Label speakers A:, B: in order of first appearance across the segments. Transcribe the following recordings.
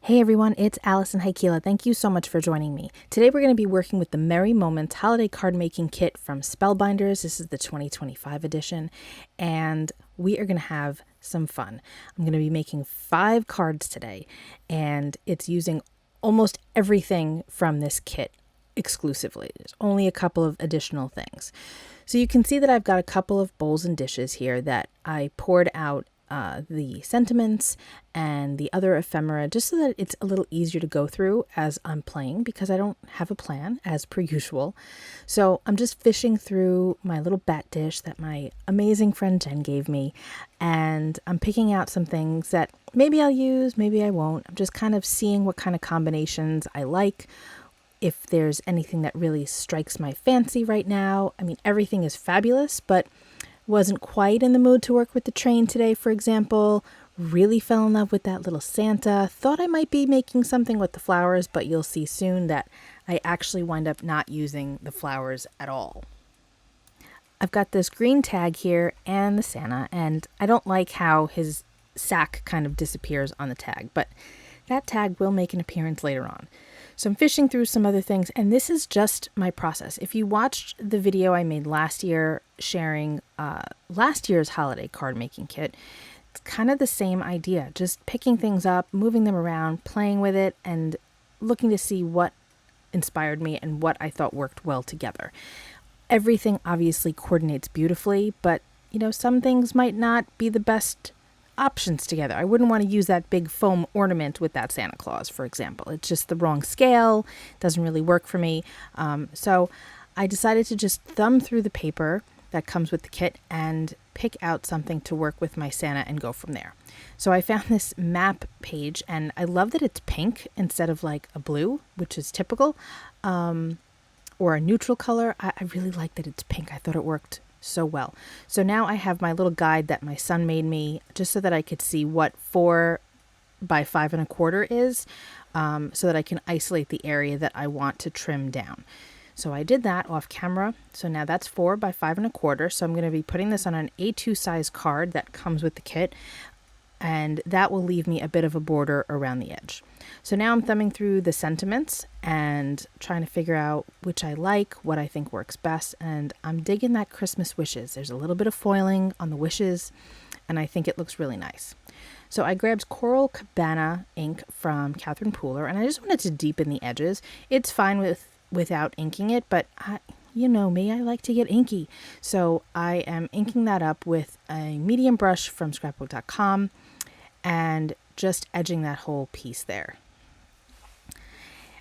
A: Hey everyone, it's Alison Heikkila. Thank you so much for joining me. Today we're going to be working with the Merry Moments Holiday Card Making Kit from Spellbinders. This is the 2025 edition, and we are going to have some fun. I'm going to be making 5 cards today, and it's using almost everything from this kit exclusively. There's only a couple of additional things. So you can see that I've got a couple of bowls and dishes here that I poured out the sentiments and the other ephemera just so that it's a little easier to go through as I'm playing, because I don't have a plan as per usual. So I'm just fishing through my little bat dish that my amazing friend Jen gave me, and I'm picking out some things that maybe I'll use, maybe I won't. I'm just kind of seeing what kind of combinations I like, if there's anything that really strikes my fancy right now. I mean, everything is fabulous, but wasn't quite in the mood to work with the train today, for example. Really fell in love with that little Santa. Thought I might be making something with the flowers, but you'll see soon that I actually wind up not using the flowers at all. I've got this green tag here and the Santa, and I don't like how his sack kind of disappears on the tag, but that tag will make an appearance later on. So I'm fishing through some other things, and this is just my process. If you watched the video I made last year sharing last year's holiday card making kit, it's kind of the same idea. Just picking things up, moving them around, playing with it, and looking to see what inspired me and what I thought worked well together. Everything obviously coordinates beautifully, but some things might not be the best options together. I wouldn't want to use that big foam ornament with that Santa Claus, for example. It's just the wrong scale, doesn't really work for me. So I decided to just thumb through the paper that comes with the kit and pick out something to work with my Santa and go from there. So I found this map page, and I love that it's pink instead of like a blue, which is typical, or a neutral color. I really like that it's pink. I thought it worked so well. So now I have my little guide that my son made me just so that I could see what 4 by 5 1/4 is, so that I can isolate the area that I want to trim down. So I did that off camera. So now that's 4 by 5 1/4. So I'm going to be putting this on an A2 size card that comes with the kit, and that will leave me a bit of a border around the edge. So now I'm thumbing through the sentiments and trying to figure out which I like, what I think works best, and I'm digging that Christmas wishes. There's a little bit of foiling on the wishes, and I think it looks really nice. So I grabbed Coral Cabana ink from Catherine Pooler, and I just wanted to deepen the edges. It's fine without inking it, but you know me, I like to get inky. So I am inking that up with a medium brush from scrapbook.com and just edging that whole piece there.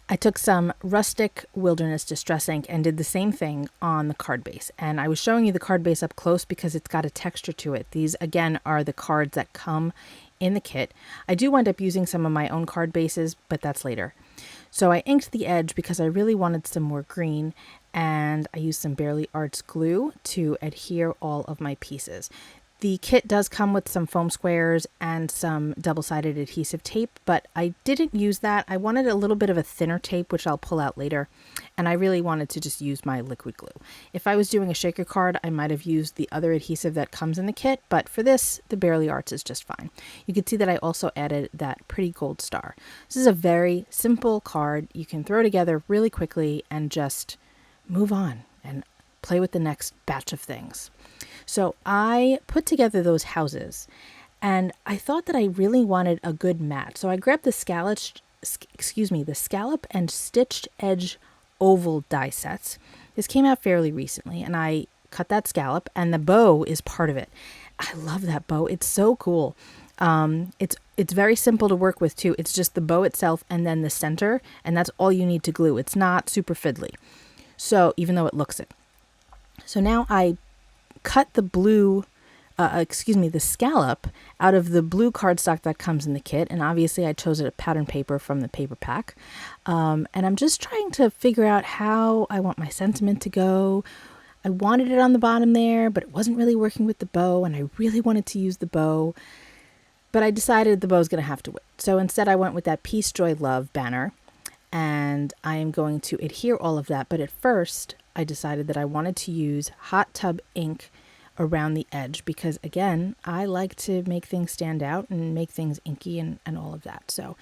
A: I took some Rustic Wilderness Distress ink and did the same thing on the card base. And I was showing you the card base up close because it's got a texture to it. These, again, are the cards that come in the kit. I do wind up using some of my own card bases, but that's later. So I inked the edge because I really wanted some more green, and I used some Barely Arts glue to adhere all of my pieces. The kit does come with some foam squares and some double-sided adhesive tape, but I didn't use that. I wanted a little bit of a thinner tape, which I'll pull out later, and I really wanted to just use my liquid glue. If I was doing a shaker card, I might have used the other adhesive that comes in the kit, but for this, the Barely Arts is just fine. You can see that I also added that pretty gold star. This is a very simple card. You can throw together really quickly and just move on and play with the next batch of things. So I put together those houses, and I thought that I really wanted a good match. So I grabbed the Scallop and Stitched Edge oval die sets. This came out fairly recently, and I cut that scallop, and the bow is part of it. I love that bow. It's so cool. It's very simple to work with too. It's just the bow itself and then the center, and that's all you need to glue. It's not super fiddly. So even though it looks it. So now I cut the the scallop out of the blue cardstock that comes in the kit, and obviously I chose a pattern paper from the paper pack, and I'm just trying to figure out how I want my sentiment to go. I wanted it on the bottom there, but it wasn't really working with the bow, and I really wanted to use the bow, but I decided the bow's going to have to wait. So instead I went with that Peace, Joy, Love banner, and I am going to adhere all of that, but at first I decided that I wanted to use hot tub ink around the edge because, again, I like to make things stand out and make things inky and all of that. So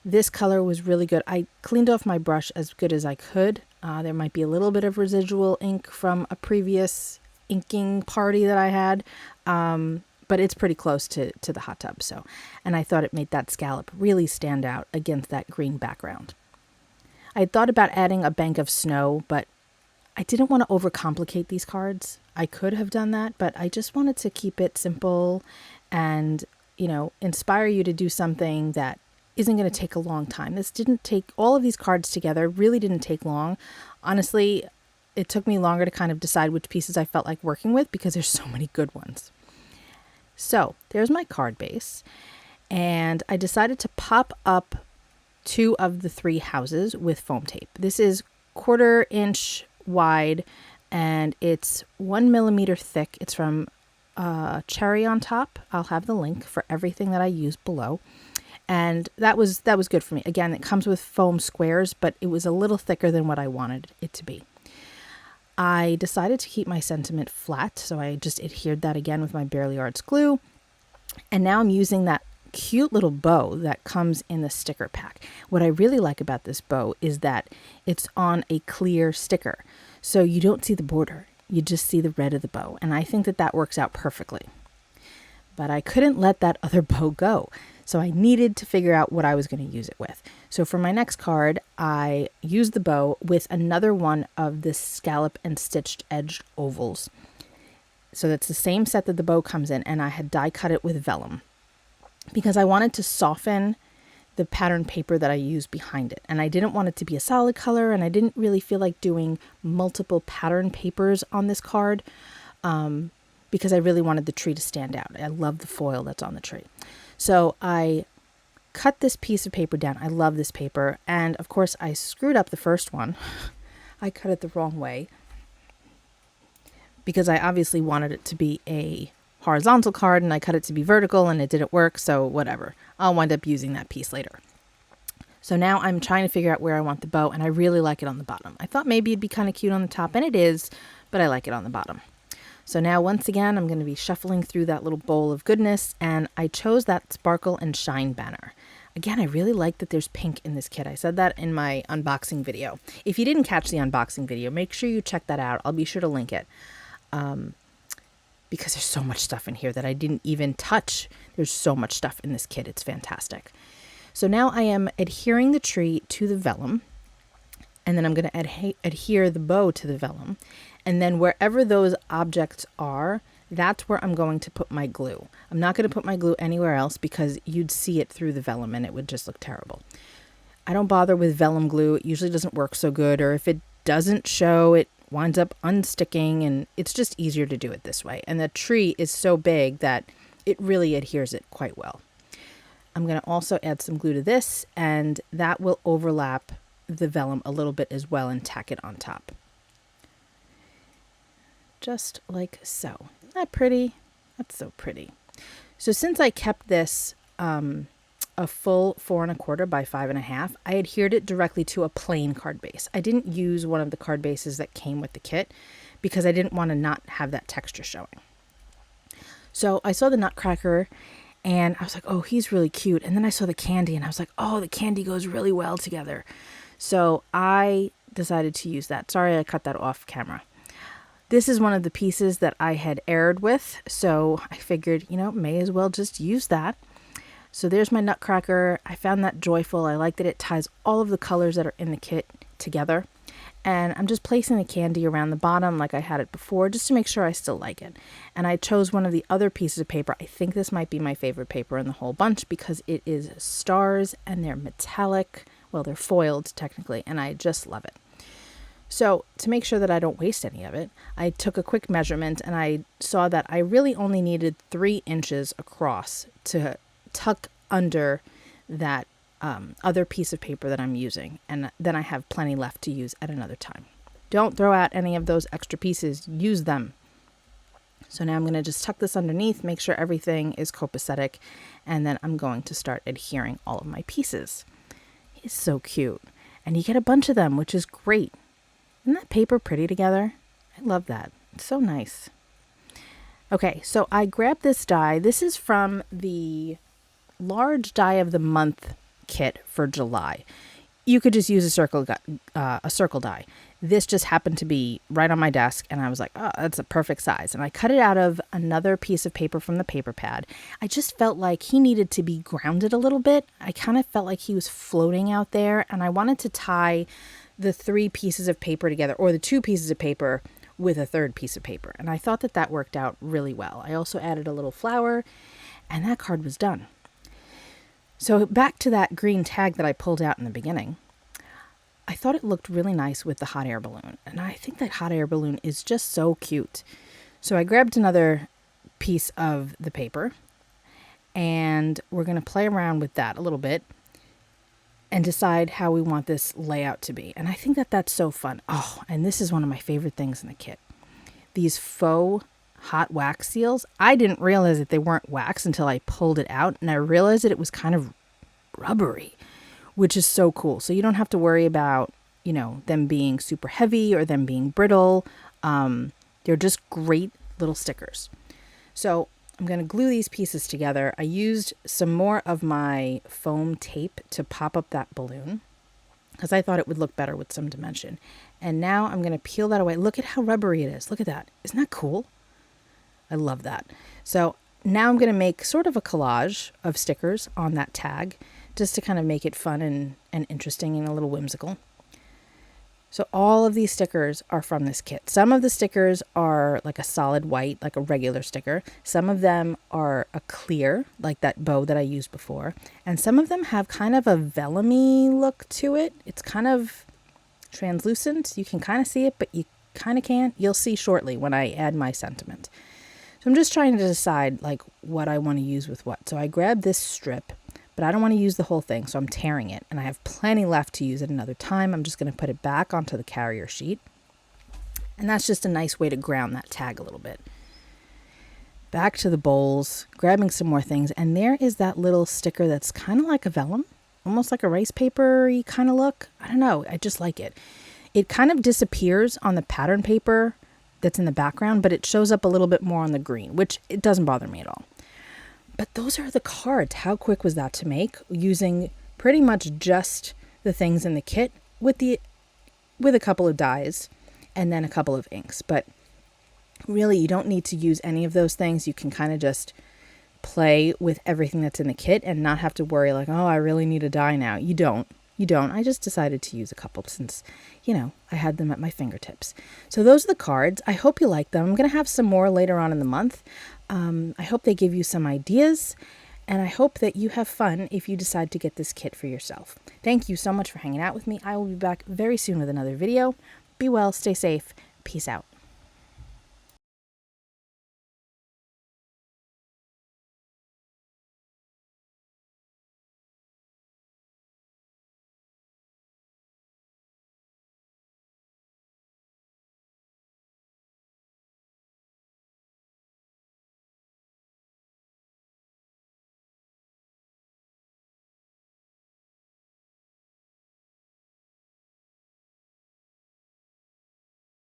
A: This color was really good. I cleaned off my brush as good as I could. There might be a little bit of residual ink from a previous inking party that I had, but it's pretty close to the hot tub. So, and I thought it made that scallop really stand out against that green background. I had thought about adding a bank of snow, but I didn't want to overcomplicate these cards. I could have done that, but I just wanted to keep it simple and, inspire you to do something that isn't going to take a long time. This didn't take, all of these cards together really didn't take long. Honestly, it took me longer to kind of decide which pieces I felt like working with because there's so many good ones. So there's my card base, and I decided to pop up 2 of the 3 houses with foam tape. This is 1/4 inch wide and it's 1 millimeter thick. It's from Cherry on Top. I'll have the link for everything that I use below. And that was good for me. Again, it comes with foam squares, but it was a little thicker than what I wanted it to be. I decided to keep my sentiment flat, so I just adhered that again with my Barely Arts glue. And now I'm using that cute little bow that comes in the sticker pack. What I really like about this bow is that it's on a clear sticker, so you don't see the border. You just see the red of the bow, and I think that works out perfectly. But I couldn't let that other bow go, so I needed to figure out what I was going to use it with. So for my next card, I used the bow with another one of the scallop and stitched edged ovals. So that's the same set that the bow comes in, and I had die cut it with vellum because I wanted to soften the pattern paper that I used behind it. And I didn't want it to be a solid color, and I didn't really feel like doing multiple pattern papers on this card because I really wanted the tree to stand out. I love the foil that's on the tree. So I cut this piece of paper down. I love this paper. And of course I screwed up the first one. I cut it the wrong way because I obviously wanted it to be a horizontal card and I cut it to be vertical and it didn't work. So whatever, I'll wind up using that piece later. So now I'm trying to figure out where I want the bow, and I really like it on the bottom. I thought maybe it'd be kind of cute on the top, and it is, but I like it on the bottom. So now once again, I'm going to be shuffling through that little bowl of goodness, and I chose that Sparkle and Shine banner. Again, I really like that there's pink in this kit. I said that in my unboxing video. If you didn't catch the unboxing video, make sure you check that out. I'll be sure to link it. Because there's so much stuff in here that I didn't even touch. There's so much stuff in this kit. It's fantastic. So now I am adhering the tree to the vellum, and then I'm going to adhere the bow to the vellum. And then wherever those objects are, that's where I'm going to put my glue. I'm not going to put my glue anywhere else because you'd see it through the vellum and it would just look terrible. I don't bother with vellum glue. It usually doesn't work so good, or if it doesn't show, it winds up unsticking, and it's just easier to do it this way. And the tree is so big that it really adheres it quite well. I'm going to also add some glue to this, and that will overlap the vellum a little bit as well and tack it on top. Just like so. Isn't that pretty? That's so pretty. So since I kept this a full 4 1/4 by 5 1/2, I adhered it directly to a plain card base. I didn't use one of the card bases that came with the kit because I didn't want to not have that texture showing. So I saw the Nutcracker and I was like, oh, he's really cute. And then I saw the candy and I was like, oh, the candy goes really well together. So I decided to use that. Sorry, I cut that off camera. This is one of the pieces that I had aired with, so I figured, may as well just use that. So there's my Nutcracker. I found that joyful. I like that it ties all of the colors that are in the kit together. And I'm just placing the candy around the bottom like I had it before, just to make sure I still like it. And I chose one of the other pieces of paper. I think this might be my favorite paper in the whole bunch because it is stars and they're metallic. Well, they're foiled technically, and I just love it. So to make sure that I don't waste any of it, I took a quick measurement and I saw that I really only needed 3 inches across to tuck under that other piece of paper that I'm using. And then I have plenty left to use at another time. Don't throw out any of those extra pieces. Use them. So now I'm going to just tuck this underneath, make sure everything is copacetic, and then I'm going to start adhering all of my pieces. It's so cute. And you get a bunch of them, which is great. Isn't that paper pretty together? I love that. It's so nice. Okay, so I grabbed this die. This is from the large die of the month kit for July. You could just use a circle die. This just happened to be right on my desk, and I was like, oh, that's a perfect size. And I cut it out of another piece of paper from the paper pad. I just felt like he needed to be grounded a little bit. I kind of felt like he was floating out there, and I wanted to tie the 3 pieces of paper together, or the 2 pieces of paper with a 3rd piece of paper. And I thought that that worked out really well. I also added a little flower, and that card was done. So back to that green tag that I pulled out in the beginning. I thought it looked really nice with the hot air balloon. And I think that hot air balloon is just so cute. So I grabbed another piece of the paper, and we're going to play around with that a little bit and decide how we want this layout to be. And I think that that's so fun. Oh, and this is one of my favorite things in the kit. These faux hot wax seals. I didn't realize that they weren't wax until I pulled it out, and I realized that it was kind of rubbery, which is so cool. So you don't have to worry about, them being super heavy or them being brittle. They're just great little stickers. So I'm going to glue these pieces together. I used some more of my foam tape to pop up that balloon because I thought it would look better with some dimension. And now I'm going to peel that away. Look at how rubbery it is. Look at that. Isn't that cool? I love that. So now I'm going to make sort of a collage of stickers on that tag, just to kind of make it fun and interesting and a little whimsical. So all of these stickers are from this kit. Some of the stickers are like a solid white, like a regular sticker. Some of them are a clear, like that bow that I used before. And some of them have kind of a vellum-y look to it. It's kind of translucent. You can kind of see it, but you kind of can't. You'll see shortly when I add my sentiment. So I'm just trying to decide like what I want to use with what. So I grabbed this strip, but I don't want to use the whole thing, so I'm tearing it. And I have plenty left to use at another time. I'm just going to put it back onto the carrier sheet. And that's just a nice way to ground that tag a little bit. Back to the bowls, grabbing some more things. And there is that little sticker that's kind of like a vellum, almost like a rice paper-y kind of look. I don't know. I just like it. It kind of disappears on the pattern paper that's in the background, but it shows up a little bit more on the green, which it doesn't bother me at all. But those are the cards. How quick was that to make? Using pretty much just the things in the kit with a couple of dyes and then a couple of inks. But really, you don't need to use any of those things. You can kind of just play with everything that's in the kit and not have to worry like, oh, I really need a dye now. You don't. I just decided to use a couple since, I had them at my fingertips. So those are the cards. I hope you like them. I'm going to have some more later on in the month. I hope they give you some ideas, and I hope that you have fun if you decide to get this kit for yourself. Thank you so much for hanging out with me. I will be back very soon with another video. Be well, stay safe. Peace out.